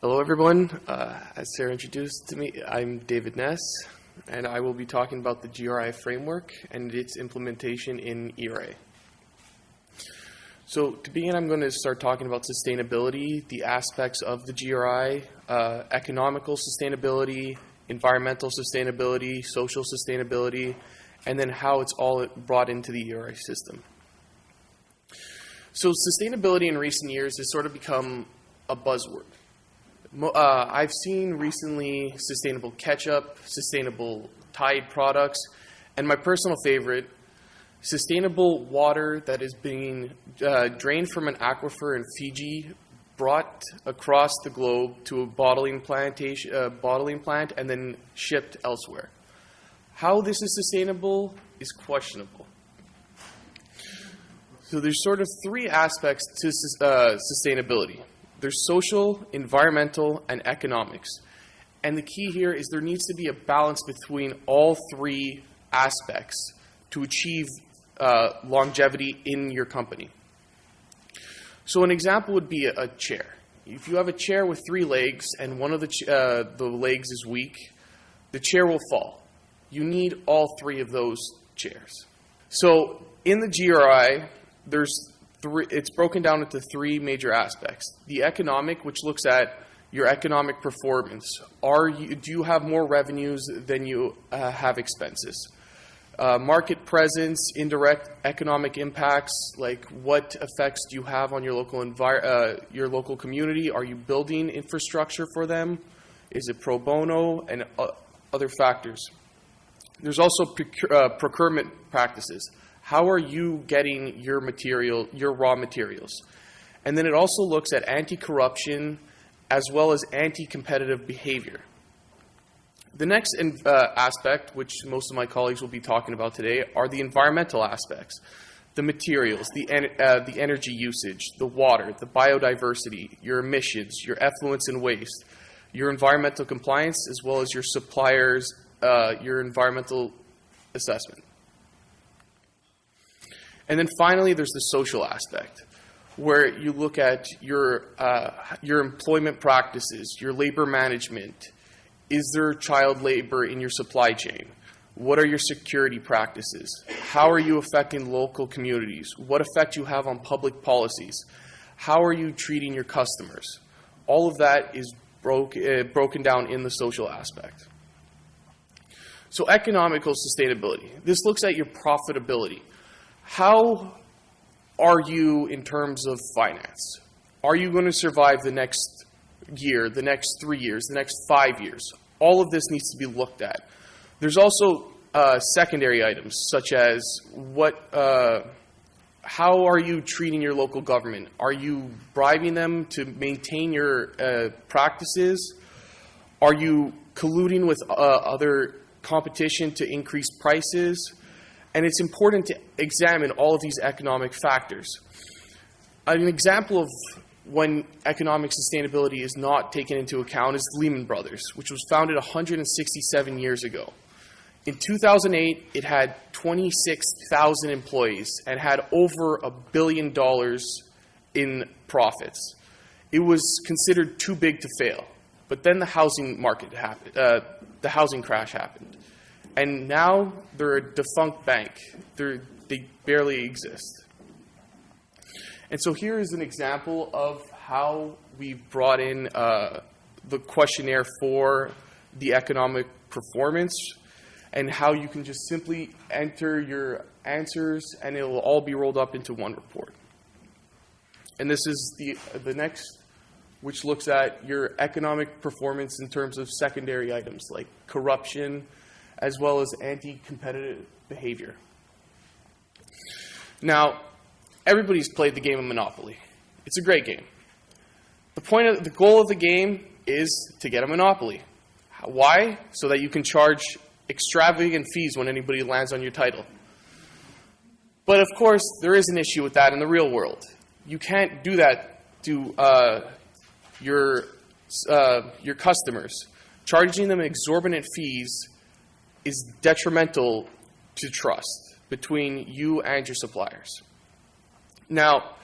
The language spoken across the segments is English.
Hello everyone, as Sarah introduced to me, I'm David Ness, and I will be talking about the GRI framework and its implementation in ERA. So to begin, I'm going to start talking about sustainability, the aspects of the GRI, economical sustainability, environmental sustainability, social sustainability, and then how it's all brought into the ERA system. So sustainability in recent years has sort of become a buzzword. I've seen recently sustainable ketchup, sustainable Tide products, and my personal favorite, sustainable water that is being drained from an aquifer in Fiji, brought across the globe to a bottling plant, and then shipped elsewhere. How this is sustainable is questionable. So there's sort of three aspects to sustainability. There's social, environmental, and economics. And the key here is there needs to be a balance between all three aspects to achieve longevity in your company. So an example would be a chair. If you have a chair with three legs and one of the legs is weak, the chair will fall. You need all three of those chairs. So in the GRI, it's broken down into three major aspects. The economic, which looks at your economic performance. Do you have more revenues than you have expenses? Market presence, indirect economic impacts, like what effects do you have on your local community? Are you building infrastructure for them? Is it pro bono? And other factors. There's also procurement practices. How are you getting your raw materials? And then it also looks at anti-corruption as well as anti-competitive behavior. The next aspect, which most of my colleagues will be talking about today, are the environmental aspects. The materials, the energy usage, the water, the biodiversity, your emissions, your effluents and waste, your environmental compliance, as well as your suppliers, your environmental assessment. And then finally, there's the social aspect, where you look at your employment practices, your labor management. Is there child labor in your supply chain? What are your security practices? How are you affecting local communities? What effect you have on public policies? How are you treating your customers? All of that is broken down in the social aspect. So economical sustainability. This looks at your profitability. How are you in terms of finance? Are you going to survive the next year, the next 3 years, the next 5 years? All of this needs to be looked at. There's also secondary items, such as how are you treating your local government? Are you bribing them to maintain your practices? Are you colluding with other competition to increase prices? And it's important to examine all of these economic factors. An example of when economic sustainability is not taken into account is Lehman Brothers, which was founded 167 years ago. In 2008, it had 26,000 employees and had over $1 billion in profits. It was considered too big to fail. But then the housing market happened, the housing crash happened. And now they're a defunct bank. They barely exist. And so here is an example of how we've brought in the questionnaire for the economic performance and how you can just simply enter your answers and it will all be rolled up into one report. And this is the next, which looks at your economic performance in terms of secondary items like corruption, as well as anti-competitive behavior. Now, everybody's played the game of Monopoly. It's a great game. The goal of the game is to get a Monopoly. Why? So that you can charge extravagant fees when anybody lands on your title. But of course, there is an issue with that in the real world. You can't do that to your customers. Charging them exorbitant fees is detrimental to trust between you and your suppliers. Now,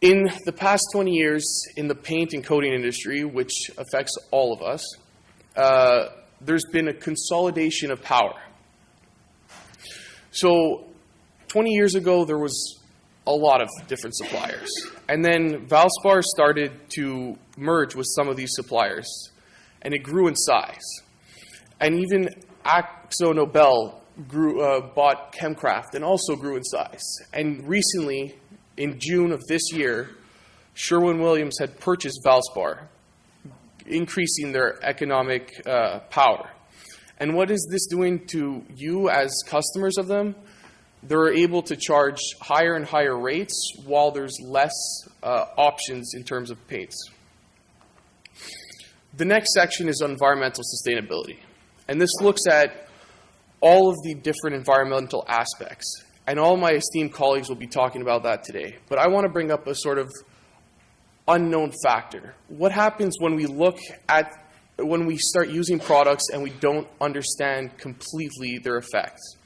In the past 20 years in the paint and coating industry, which affects all of us, there's been a consolidation of power. So 20 years ago, there was a lot of different suppliers. And then Valspar started to merge with some of these suppliers, and it grew in size. And even AkzoNobel bought Chemcraft and also grew in size. And recently, in June of this year, Sherwin-Williams had purchased Valspar, increasing their economic power. And what is this doing to you as customers of them? They're able to charge higher and higher rates while there's less options in terms of paints. The next section is environmental sustainability. And this looks at all of the different environmental aspects. And all my esteemed colleagues will be talking about that today. But I want to bring up a sort of unknown factor. What happens when we start using products and we don't understand completely their effects?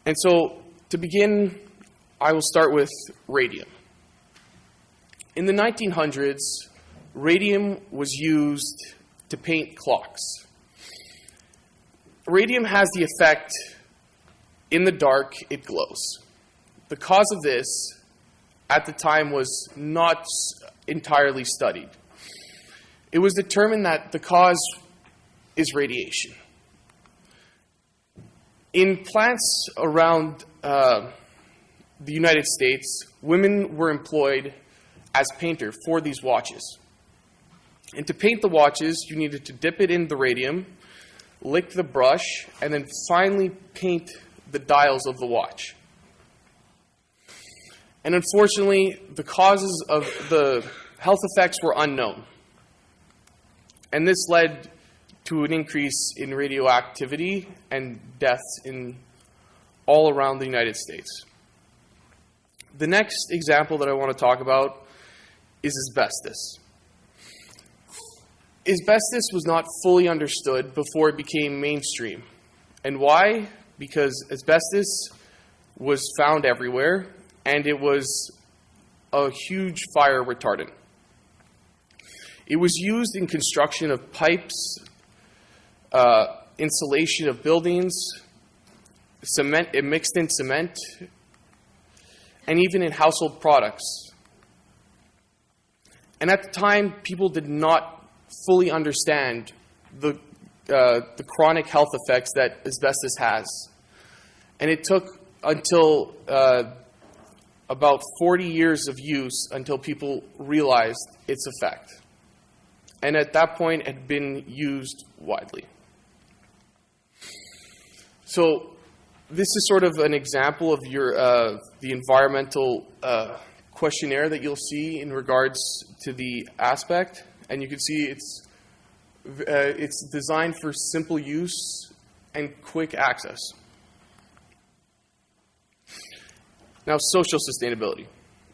And so, to begin, I will start with radium. In the 1900s, radium was used to paint clocks. Radium has the effect, in the dark, it glows. The cause of this, at the time, was not entirely studied. It was determined that the cause is radiation. In plants around the United States, women were employed as painters for these watches. And to paint the watches, you needed to dip it in the radium, lick the brush, and then finally paint the dials of the watch. And unfortunately, the causes of the health effects were unknown. And this led to an increase in radioactivity and deaths in all around the United States. The next example that I want to talk about is asbestos. Asbestos was not fully understood before it became mainstream. And why? Because asbestos was found everywhere, and it was a huge fire retardant. It was used in construction of pipes, insulation of buildings, cement, it mixed in cement, and even in household products. And at the time, people did not fully understand the chronic health effects that asbestos has. And it took until about 40 years of use until people realized its effect. And at that point, it had been used widely. So this is sort of an example of the environmental questionnaire that you'll see in regards to the aspect. And you can see it's designed for simple use and quick access. Now, social sustainability.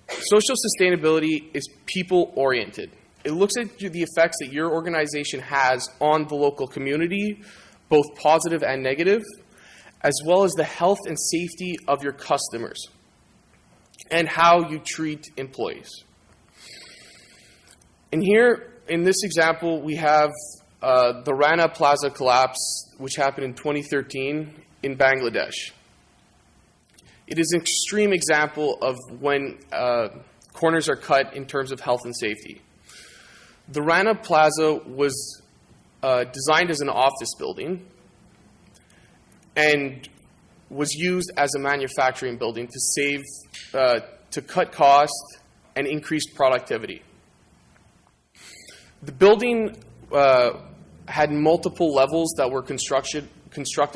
Social sustainability is people-oriented. It looks at the effects that your organization has on the local community, both positive and negative, as well as the health and safety of your customers and how you treat employees. And here, in this example, we have the Rana Plaza collapse, which happened in 2013 in Bangladesh. It is an extreme example of when corners are cut in terms of health and safety. The Rana Plaza was designed as an office building and was used as a manufacturing building to cut costs and increase productivity. The building had multiple levels that were constructed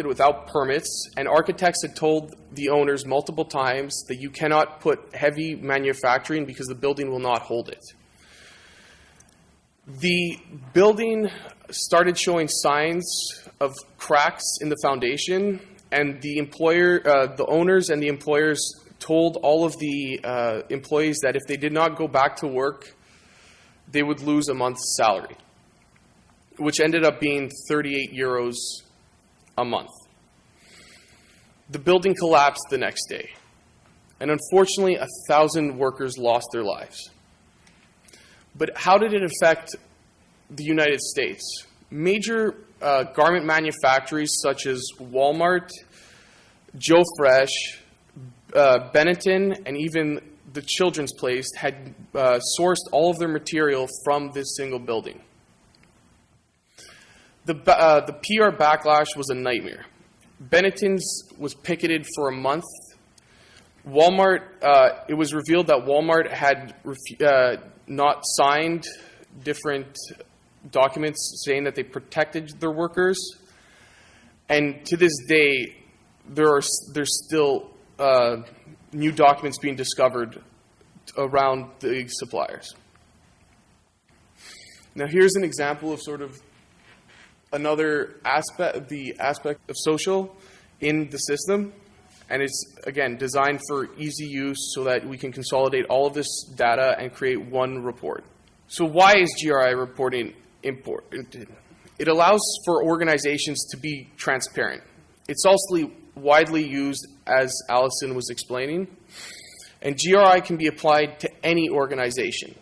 without permits, and architects had told the owners multiple times that you cannot put heavy manufacturing because the building will not hold it. The building started showing signs of cracks in the foundation, and the owners and the employers told all of the employees that if they did not go back to work, they would lose a month's salary, which ended up being 38 euros a month. The building collapsed the next day, and unfortunately, 1,000 workers lost their lives. But how did it affect the United States? Major garment manufacturers such as Walmart, Joe Fresh, Benetton, and even the Children's Place had sourced all of their material from this single building. The PR backlash was a nightmare. Benetton's was picketed for a month. Walmart, it was revealed that Walmart had not signed different documents saying that they protected their workers. And to this day, there's still new documents being discovered around the suppliers. Now here's an example of sort of another aspect, the aspect of social in the system. And it's, again, designed for easy use so that we can consolidate all of this data and create one report. So why is GRI reporting important? It allows for organizations to be transparent. It's also widely used, as Allison was explaining, and GRI can be applied to any organization.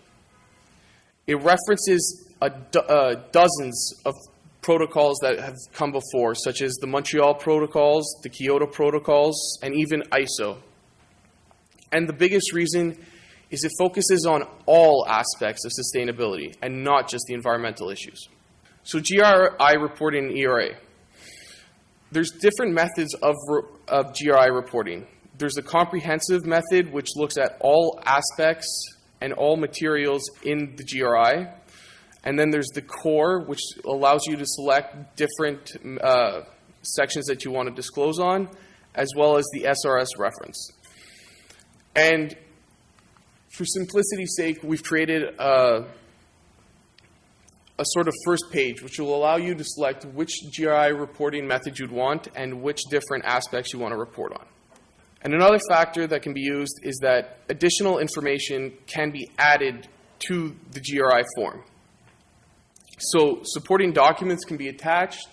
It references dozens of protocols that have come before, such as the Montreal Protocols, the Kyoto Protocols, and even ISO. And the biggest reason is it focuses on all aspects of sustainability and not just the environmental issues. So GRI reporting in ERA. There's different methods of GRI reporting. There's a comprehensive method which looks at all aspects and all materials in the GRI. And then there's the core, which allows you to select different sections that you want to disclose on, as well as the SRS reference. And for simplicity's sake, we've created a sort of first page, which will allow you to select which GRI reporting method you'd want and which different aspects you want to report on. And another factor that can be used is that additional information can be added to the GRI form. So supporting documents can be attached,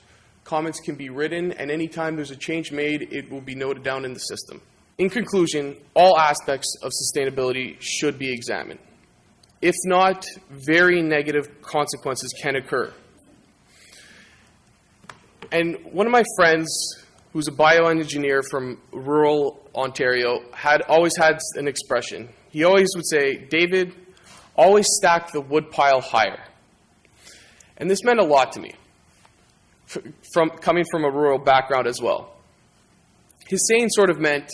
comments can be written, and anytime there's a change made, it will be noted down in the system. In conclusion, all aspects of sustainability should be examined. If not, very negative consequences can occur. And one of my friends, who's a bioengineer from rural Ontario, always had an expression. He always would say, "David, always stack the wood pile higher." And this meant a lot to me, coming from a rural background as well. His saying sort of meant,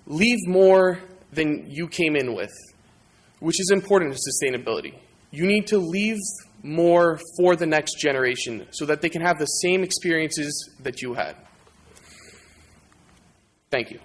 leave more than you came in with, which is important to sustainability. You need to leave more for the next generation so that they can have the same experiences that you had. Thank you.